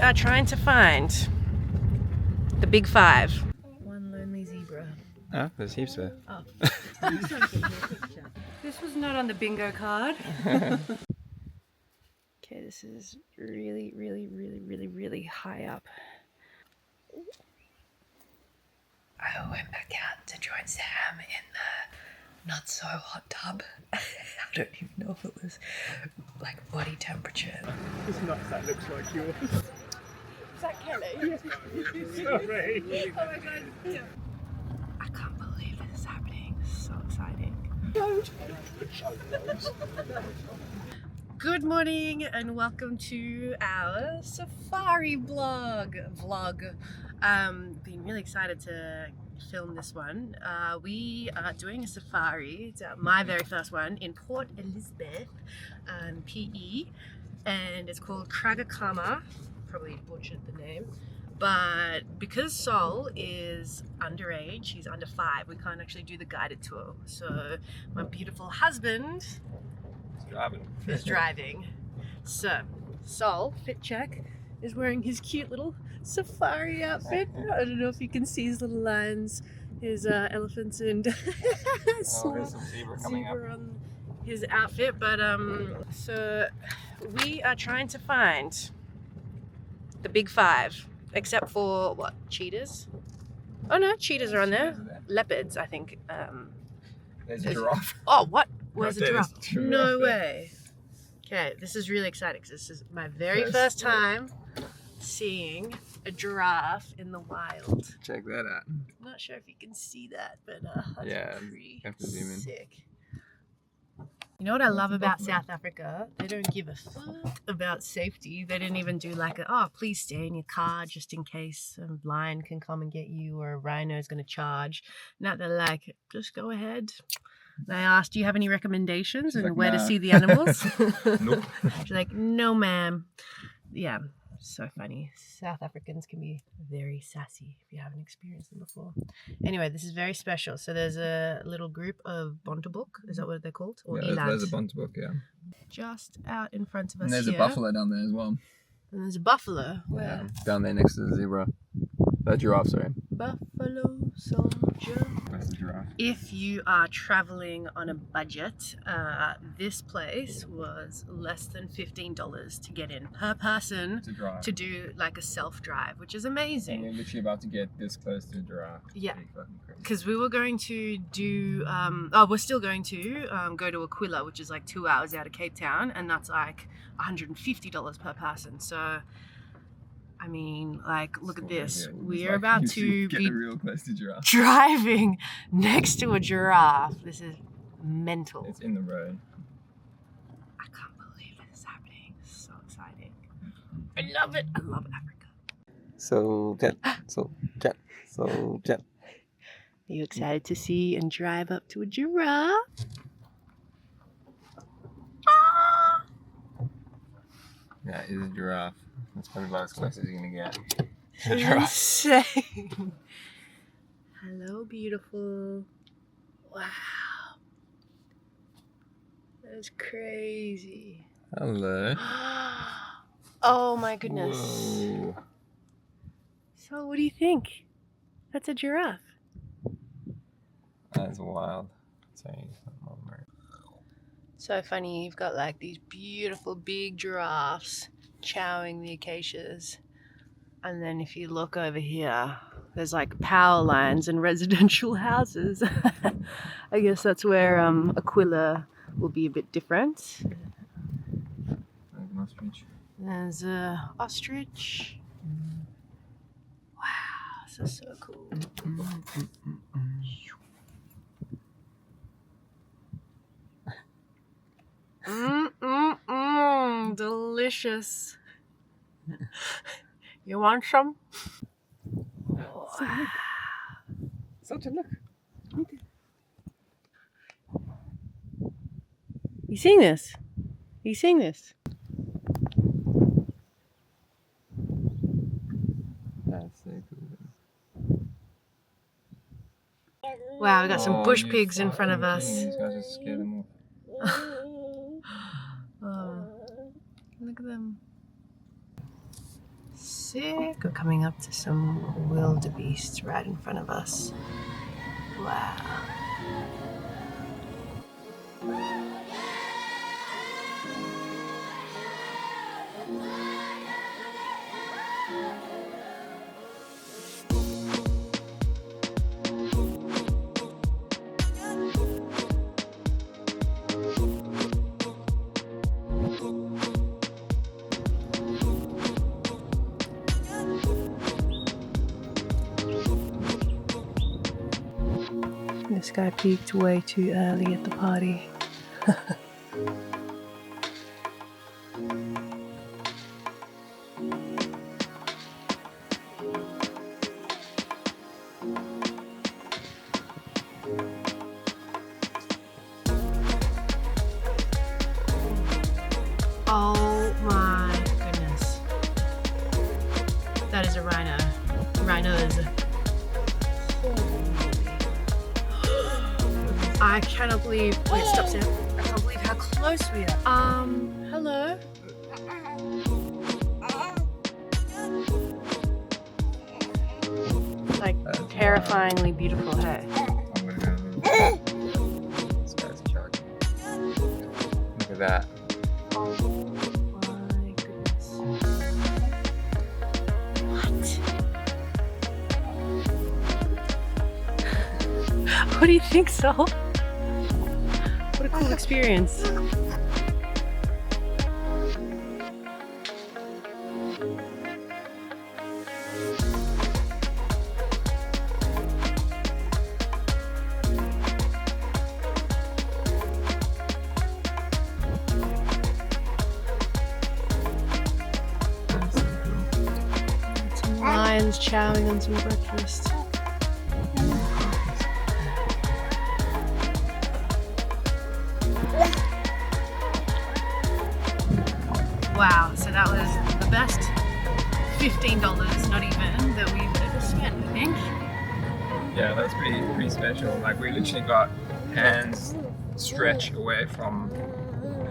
We are trying to find the big five. One lonely zebra. Oh, there's heaps there. Oh. This was not on the bingo card. Okay, this is really high up. I went back out to join Sam in the not so hot tub. I don't even know if it was like body temperature. It's nuts, that looks like yours. Is that Kelly? Sorry. Oh my god. I can't believe this is happening. This is so exciting. Good morning and welcome to our safari vlog. Been really excited to film this one. We are doing a safari. It's my very first one in Port Elizabeth, PE, and it's called Kragga Kamma. Probably butchered the name, but because Sol is underage, he's under 5, we can't actually do the guided tour. So my beautiful husband is driving. So Sol, fit check, is wearing his cute little safari outfit. I don't know if you can see his little lines, his elephants and Some zebra coming up on his outfit. But so we are trying to find the big five, except for what, cheetahs? Oh no, cheetahs are on there. Leopards, I think. There's a giraffe. Oh, what? Where's the giraffe? Giraffe No there. way. Okay, this is really exciting because this is my very first time seeing a giraffe in the wild. Check that out. I'm not sure if you can see that, but that's Yeah, pretty have to zoom in. sick. You know what I love about South Africa? They don't give a fuck about safety. They didn't even do like oh, please stay in your car just in case a lion can come and get you or a rhino is going to charge. No, they're like, just go ahead. And I asked, do you have any recommendations and like, where to nah. see the animals? Nope. She's like, no, ma'am. Yeah, so funny. South Africans can be very sassy if you haven't experienced them before. Anyway, this is very special. So there's a little group of Bontebok. Is that what they're called? Or Yeah, eland. there's a Bontebok, yeah. Just out in front of us And there's here. a buffalo down there as well. And there's a buffalo. Where? Yeah, down there next to the zebra. Giraffe, sorry. Buffalo soldier. That's the giraffe. If you are traveling on a budget, this place was less than $15 to get in per person To drive. to do like a self-drive, which is And amazing. you're literally about to get this close to a giraffe. Yeah. Pretty fucking crazy. Because we were going to do, we're still going to go to Aquila, which is like 2 hours out of Cape Town, and that's like $150 per person. So, I mean, like, look at this. Yeah, We're about to get be real close to giraffe. driving next to a giraffe. This is mental. It's in the road. I can't believe this is happening. It's so exciting. I love it. I love Africa. So jet. Are you excited to see and drive up to a giraffe? Ah! That is a giraffe. That's probably about as close as you're gonna get. A giraffe. Insane. Hello, beautiful. Wow. That's crazy. Hello. Oh my goodness. Whoa. So what do you think? That's a giraffe. That's wild. Sorry. So funny, you've got like these beautiful big giraffes chowing the acacias. And then if you look over here, there's like power lines and residential houses. I guess that's where Aquila will be a bit different. There's an ostrich. There's a ostrich. Wow, this is so cool. Delicious. You want some? Wow. Such a look. You seeing this? You seeing this? That's so cool. Wow, we got some bush you pigs in front of fucking us. kidding. These guys just scared them off. Oh, look at them. sick. We're coming up to some wildebeest right in front of us. Wow. This guy peaked way too early at the party. Oh my goodness. That is a rhino. Rhinos. I cannot believe. Wait, stop, Sam. I can't believe how close we are. Hello? Like, terrifyingly beautiful, hey? I'm gonna go. This guy's charging. Look at that. Oh my goodness. What do you think, Sol? What a cool experience. Some lions chowing on some breakfast. Wow, so that was the best $15, not even, that we've ever spent, I think. Yeah, that's pretty special. Like, we literally got hands stretch away from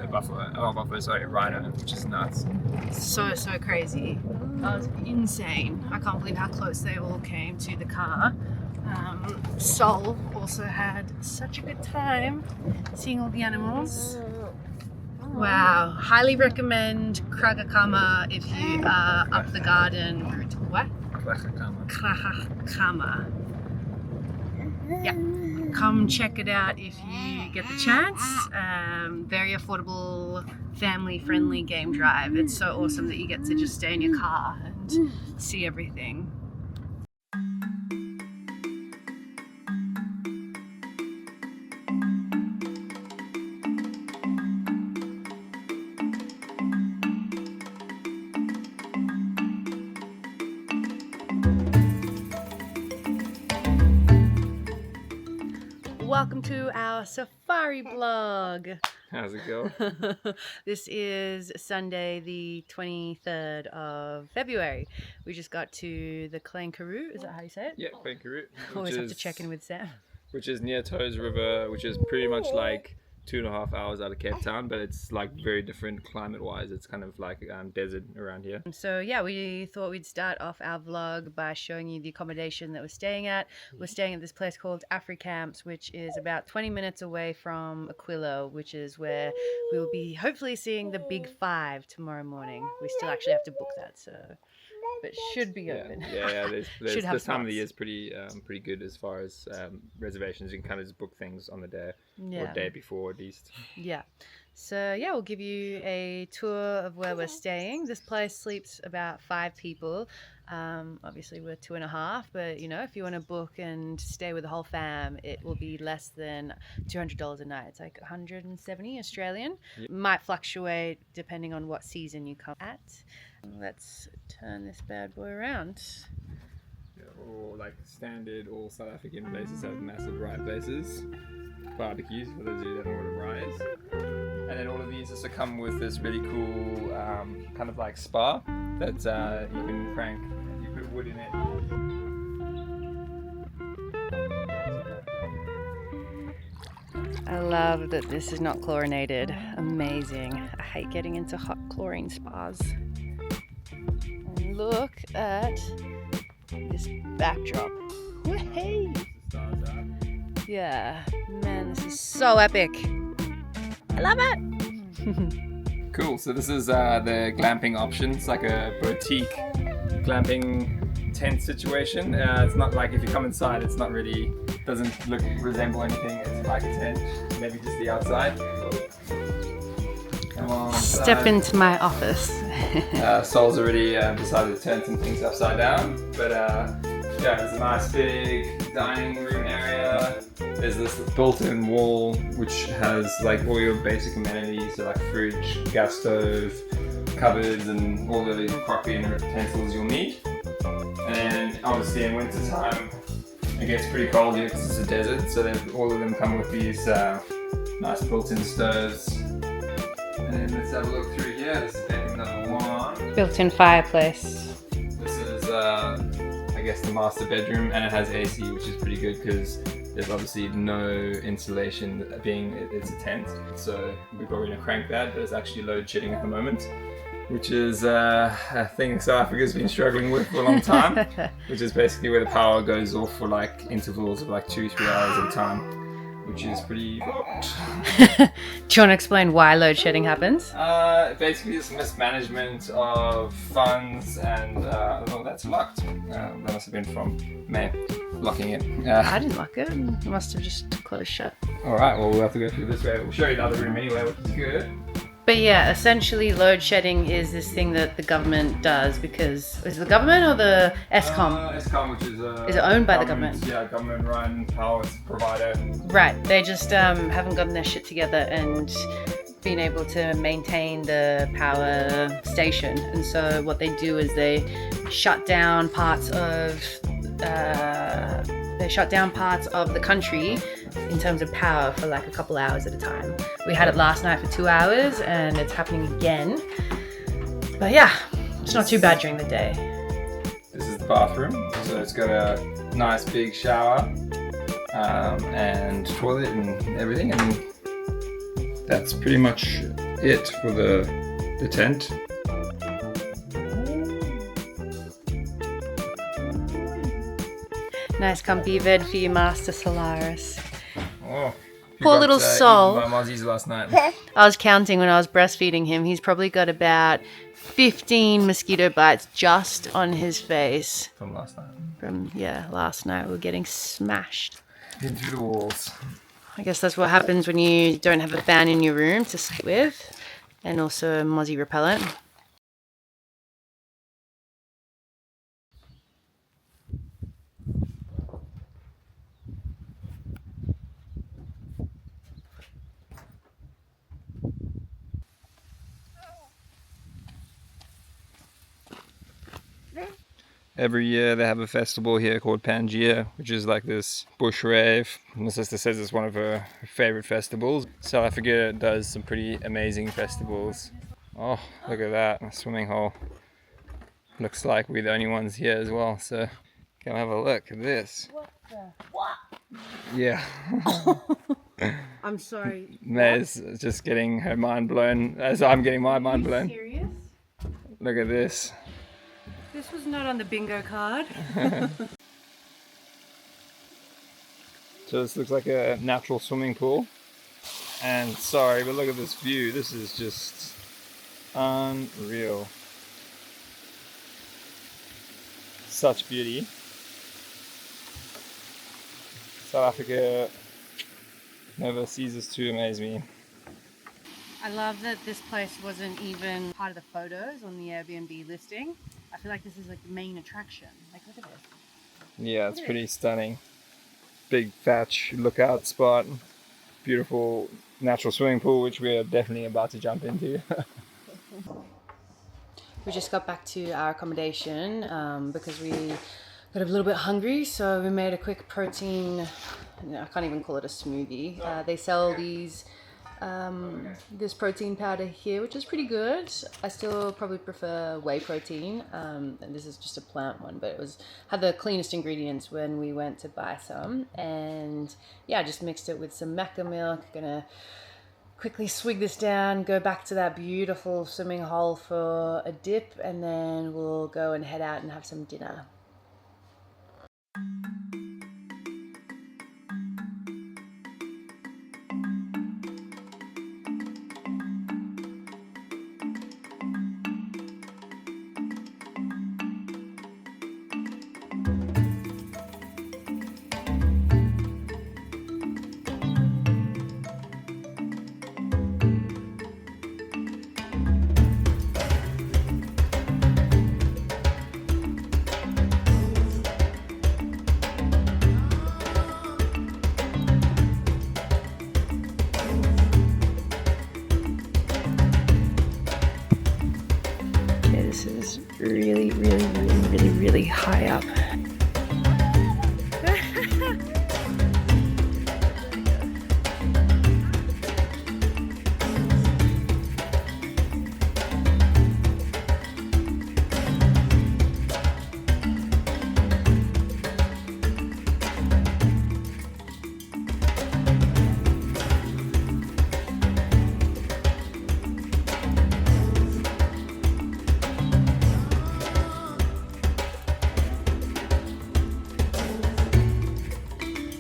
a buffalo, sorry, a rhino, which is nuts. So crazy. That was insane. I can't believe how close they all came to the car. Sol also had such a good time seeing all the animals. Wow, highly recommend Kragga Kamma if you are up the garden route. What? Kragga Kamma. Kragga Kamma. Yeah, come check it out if you get the chance. Very affordable, family-friendly game drive. It's so awesome that you get to just stay in your car and see everything. Welcome to our safari blog. How's it go? This is Sunday the 23rd of February. We just got to the Klein Karoo, is that how you say it? Yeah, Klein Karoo. Always have to check in with Sam. Which is near Toes River, which is pretty much like 2.5 hours out of Cape Town, but it's like very different climate-wise. It's kind of like desert around here. So yeah, we thought we'd start off our vlog by showing you the accommodation that we're staying at. We're staying at this place called Camps, which is about 20 minutes away from Aquila, which is where we will be hopefully seeing the Big Five tomorrow morning. We still actually have to book that, so but should be open. Yeah. Should have this time of the spots. year is pretty good as far as reservations. You can kind of just book things on the day or day before at least. Yeah. So yeah, we'll give you a tour of where we're staying. This place sleeps about 5 people. Obviously we're 2.5, but you know, if you want to book and stay with the whole fam, it will be less than $200 a night. It's like 170 Australian. Yep. Might fluctuate depending on what season you come at. Let's turn this bad boy around. Or like standard all South African places have massive rye places. Barbecues for those of you that don't know what a rye is. And then all of these also come with this really cool kind of like spa that you can crank. You put wood in it. I love that this is not chlorinated. Amazing. I hate getting into hot chlorine spas. And look at this backdrop. Hey! Yeah, man, this is so epic. I love it. Cool. So this is the glamping option. It's like a boutique glamping tent situation. It's not like if you come inside, it's not really doesn't resemble anything. It's like a tent, maybe just the outside. Come on. Step into my office. Sol's already decided to turn some things upside down, but yeah, there's a nice big dining room area. There's this built-in wall which has like all your basic amenities, so like fridge, gas stove, cupboards, and all the crockery and utensils you'll need. And then obviously in winter time it gets pretty cold here because it's a desert, so all of them come with these nice built-in stoves. And then let's have a look through here. This is bedroom number 1. Built-in fireplace. This is I guess the master bedroom, and it has AC, which is pretty good because there's obviously no insulation, being it's a tent. So we're probably gonna crank that, but it's actually load shedding at the moment, which is a thing South Africa's been struggling with for a long time, which is basically where the power goes off for like intervals of like 2-3 hours at a time, which is pretty fucked. Do you want to explain why load shedding happens? Basically it's mismanagement of funds, and well, that's locked. That must have been from May locking it. I didn't lock it. It must have just closed shut. Alright, well we'll have to go through this way. We'll show you the other room anyway, which is good. But yeah, essentially load shedding is this thing that the government does because, is it the government or the ESCOM? ESCOM, which is it owned by the government? Yeah, government run power provider. Right, they just haven't gotten their shit together and been able to maintain the power station. And so what they do is they shut down parts of the country in terms of power for like a couple hours at a time. We had it last night for 2 hours and it's happening again. But yeah, it's not too bad during the day. This is the bathroom, so it's got a nice big shower and toilet and everything, and that's pretty much it for the tent. Nice comfy bed for your master Solaris. Oh, Poor little Sol. By Mozzie's last night. I was counting when I was breastfeeding him. He's probably got about 15 mosquito bites just on his face. From last night. Last night we were getting smashed. In through the walls. I guess that's what happens when you don't have a fan in your room to sleep with, and also mozzie repellent. Every year they have a festival here called Pangaea, which is like this bush rave. My sister says it's one of her favorite festivals. South Africa does some pretty amazing festivals. Oh, look at that, a swimming hole. Looks like we're the only ones here as well, so come have a look at this. What? Yeah. I'm sorry. May's just getting her mind blown as I'm getting my mind blown. Are you serious? Look at this. This was not on the bingo card. So this looks like a natural swimming pool. And sorry, but look at this view. This is just unreal. Such beauty. South Africa never ceases to amaze me. I love that this place wasn't even part of the photos on the Airbnb listing. I feel like this is like the main attraction. Like, look at this. Yeah, it's pretty stunning. Big thatch lookout spot. Beautiful natural swimming pool, which we are definitely about to jump into. We just got back to our accommodation because we got a little bit hungry, so we made a quick protein. I can't even call it a smoothie. They sell these this protein powder here, which is pretty good. I still probably prefer whey protein, and this is just a plant one, but it had the cleanest ingredients when we went to buy some. And yeah, I just mixed it with some maca milk. Gonna quickly swig this down, go back to that beautiful swimming hole for a dip, and then we'll go and head out and have some dinner. This is really high up.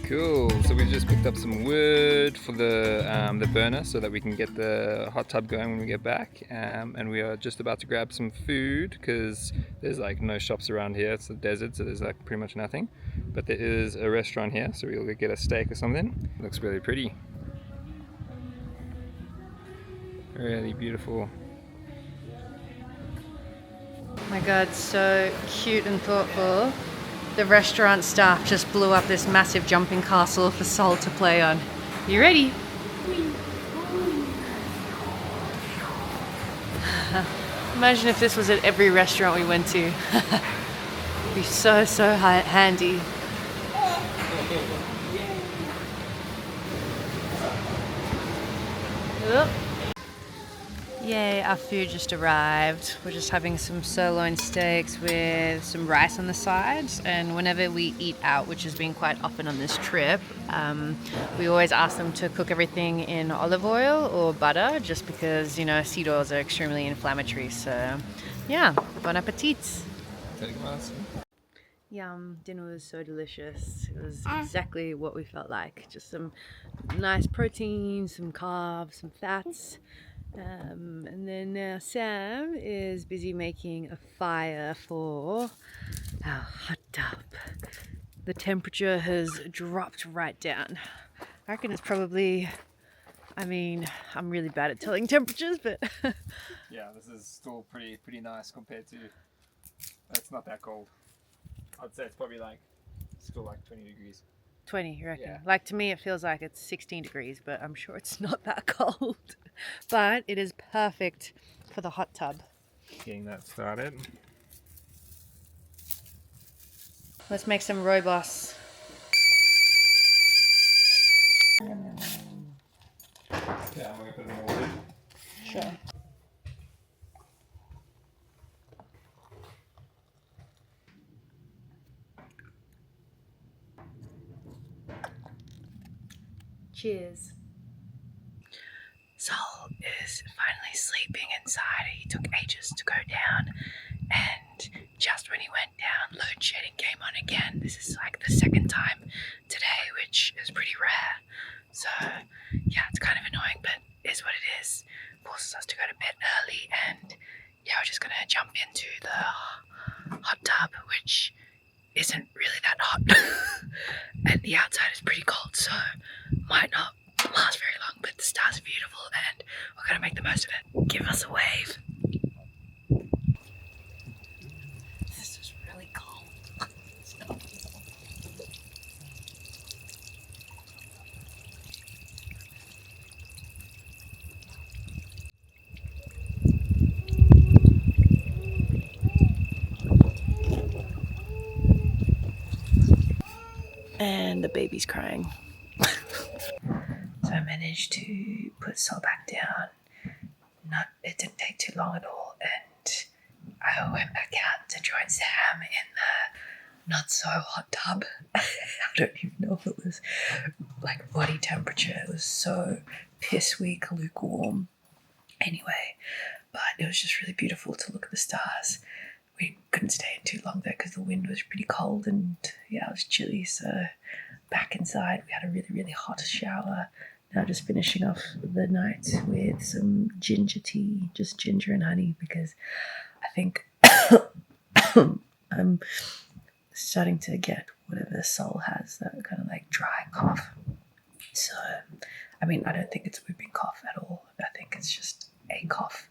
Cool, so we've just picked up some wood for the burner so that we can get the hot tub going when we get back, and we are just about to grab some food because there's like no shops around here. It's a desert, so there's like pretty much nothing, but there is a restaurant here, so we'll get a steak or something. It looks really pretty, really beautiful. Oh my god, so cute and thoughtful. The restaurant staff just blew up this massive jumping castle for Sol to play on. You ready? Imagine if this was at every restaurant we went to. It'd be so handy. Oh. Yay, our food just arrived. We're just having some sirloin steaks with some rice on the sides, and whenever we eat out, which has been quite often on this trip, we always ask them to cook everything in olive oil or butter, just because, you know, seed oils are extremely inflammatory. So yeah, bon appetit. Yum, dinner was so delicious. It was exactly what we felt like. Just some nice protein, some carbs, some fats. And then now Sam is busy making a fire for our hot tub. The temperature has dropped right down. I reckon it's probably, I mean, I'm really bad at telling temperatures, but Yeah, this is still pretty nice compared to, it's not that cold. I'd say it's probably like, still like 20 degrees. 20, you reckon? Yeah. Like, to me it feels like it's 16 degrees, but I'm sure it's not that cold. But it is perfect for the hot tub. Getting that started. Let's make some rooibos. Yeah, I'm gonna put it in the water. Sure. Cheers. Sol is finally sleeping inside. He took ages to go down, and just when he went down, load shedding came on again. This is like the second time today, which is pretty rare. So yeah, it's kind of annoying, but it is what it is. Forces us to go to bed early, and yeah, we're just gonna jump into the hot tub, which isn't really that hot. And the outside is pretty cold, so might not last very long, but the stars are beautiful and we're gonna make the most of it. Give us a wave. This is really cold. And the baby's crying. So I managed to put Sol back down. It didn't take too long at all, and I went back out to join Sam in the not so hot tub. I don't even know if it was like body temperature. It was so piss weak, lukewarm. Anyway, but it was just really beautiful to look at the stars. We couldn't stay in too long though because the wind was pretty cold and yeah, it was chilly. So back inside, we had a really, really hot shower. Now just finishing off the night with some ginger tea, just ginger and honey, because I think I'm starting to get whatever soul has, that kind of like dry cough. So, I mean, I don't think it's whooping cough at all. I think it's just a cough.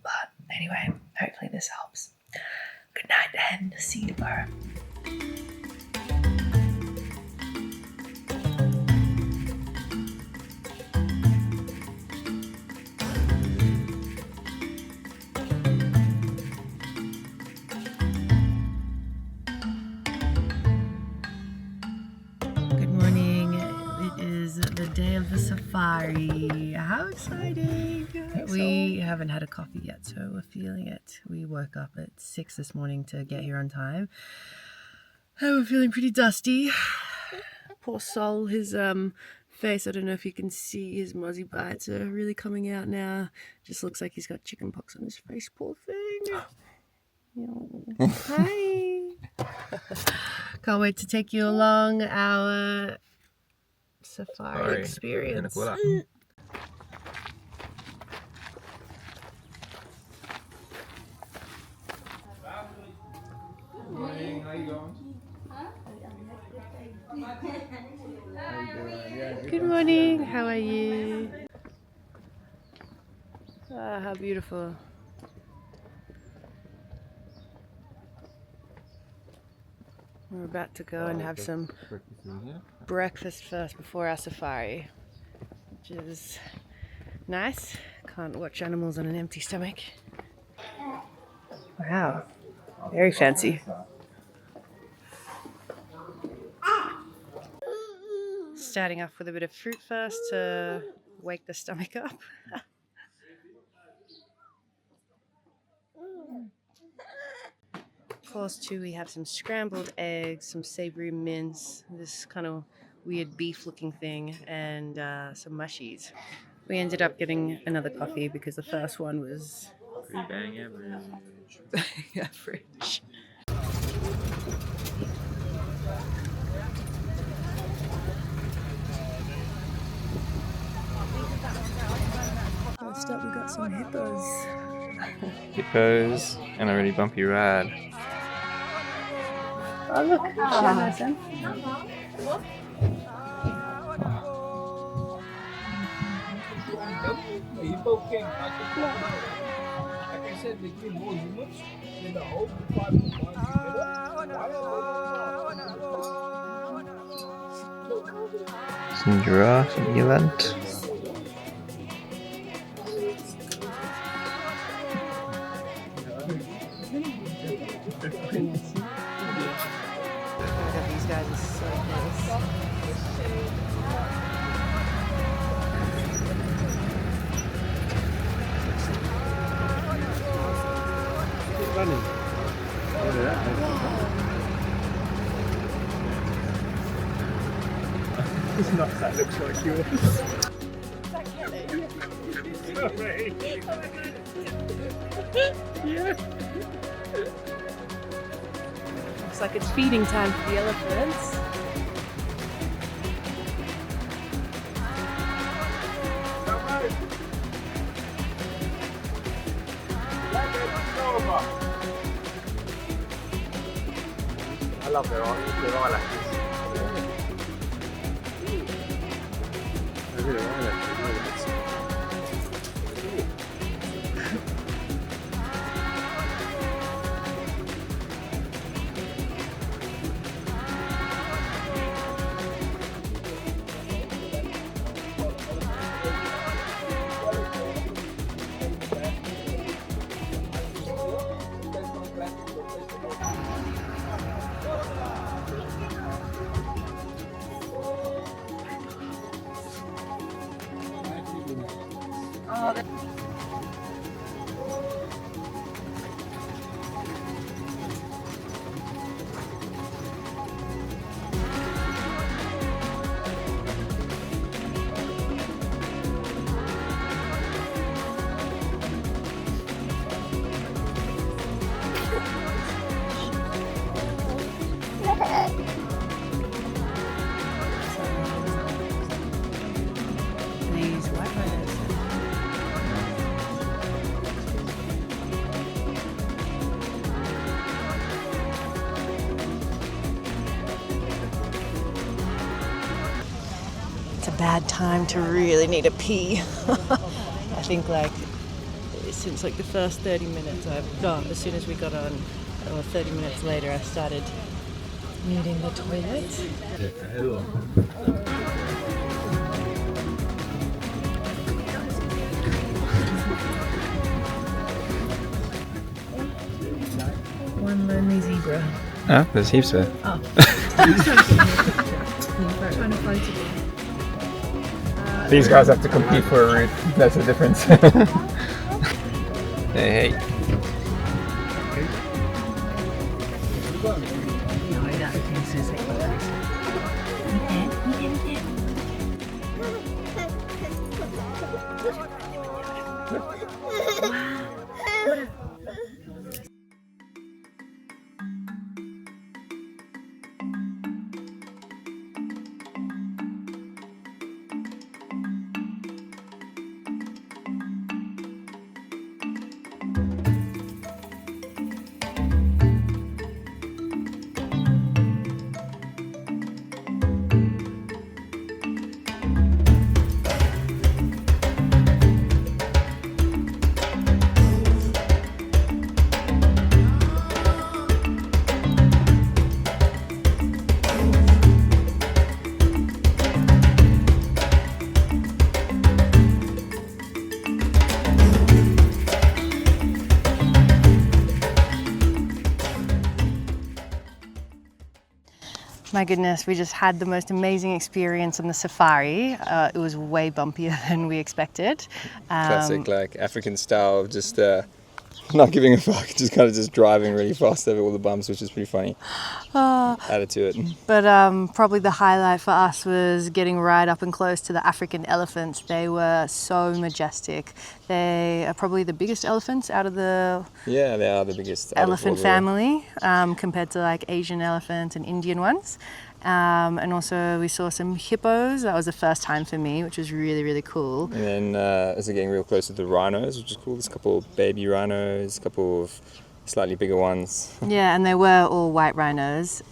But anyway, hopefully this helps. Good night and see you tomorrow. Day of the safari. How exciting! We haven't had a coffee yet, so we're feeling it. We woke up at 6 this morning to get here on time. And we're feeling pretty dusty. Poor Sol, his face, I don't know if you can see, his mozzie bites are really coming out now. Just looks like he's got chicken pox on his face, poor thing. Hi! Can't wait to take you along our safari experience. In Aquila. Good morning, how you going? Good morning, how are you? Ah, how beautiful. We're about to go and have some breakfast first before our safari, which is nice. Can't watch animals on an empty stomach. Wow, very fancy. Starting off with a bit of fruit first to wake the stomach up. Course two, we have some scrambled eggs, some savory mince, this kind of weird beef looking thing, and some mushies. We ended up getting another coffee because the first one was pretty bang average. Average. First up, we got some hippos. Hippos and a really bumpy ride. Oh look, nice. Hippo king, like I said, they give more humans than the whole department. Some giraffes at the event. These guys are so nice. Running. It's not that looks like yours. Sorry. Yeah. Looks like it's feeding time for the elephants. I love their eyelashes. I really like eyelashes. bad time to really need a pee. I think like since like the first 30 minutes as soon as we got on, or 30 minutes later, I started needing the toilet. One lonely zebra. Ah, there's heaps there. Oh. Trying to find it. These guys have to compete for a route. That's the difference. Hey. No, that thing's just like that. My goodness, we just had the most amazing experience on the safari. It was way bumpier than we expected. Classic, like African style, just not giving a fuck, just kind of just driving really fast over all the bumps, which is pretty funny. Added to it. But probably the highlight for us was getting right up and close to the African elephants. They were so majestic. They are probably the biggest elephants out of the Yeah, they are the biggest elephant family compared to like Asian elephants and Indian ones. And also we saw some hippos. That was the first time for me, which was really, really cool. And then as we're getting real close to the rhinos, which is cool, there's a couple of baby rhinos, a couple of slightly bigger ones. Yeah, and they were all white rhinos.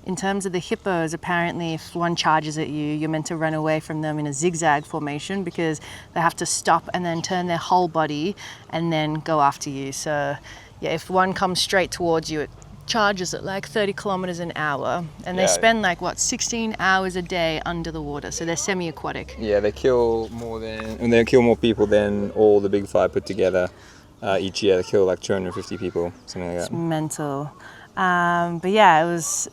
In terms of the hippos, apparently if one charges at you, you're meant to run away from them in a zigzag formation because they have to stop and then turn their whole body and then go after you. So yeah, if one comes straight towards you, it charges at like 30 kilometers an hour, and they spend like 16 hours a day under the water, so they're semi-aquatic. Yeah, they kill more people than all the big five put together each year. They kill like 250 people, something like that. It's mental. But yeah, it was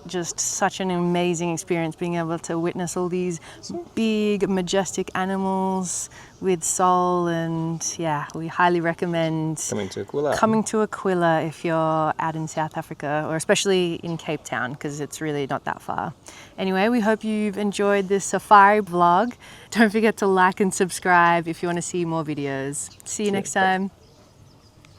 just such an amazing experience being able to witness all these big, majestic animals with soul, and yeah, we highly recommend coming to Aquila if you're out in South Africa, or especially in Cape Town, because it's really not that far. Anyway, we hope you've enjoyed this safari vlog. Don't forget to like and subscribe if you want to see more videos. See you next time.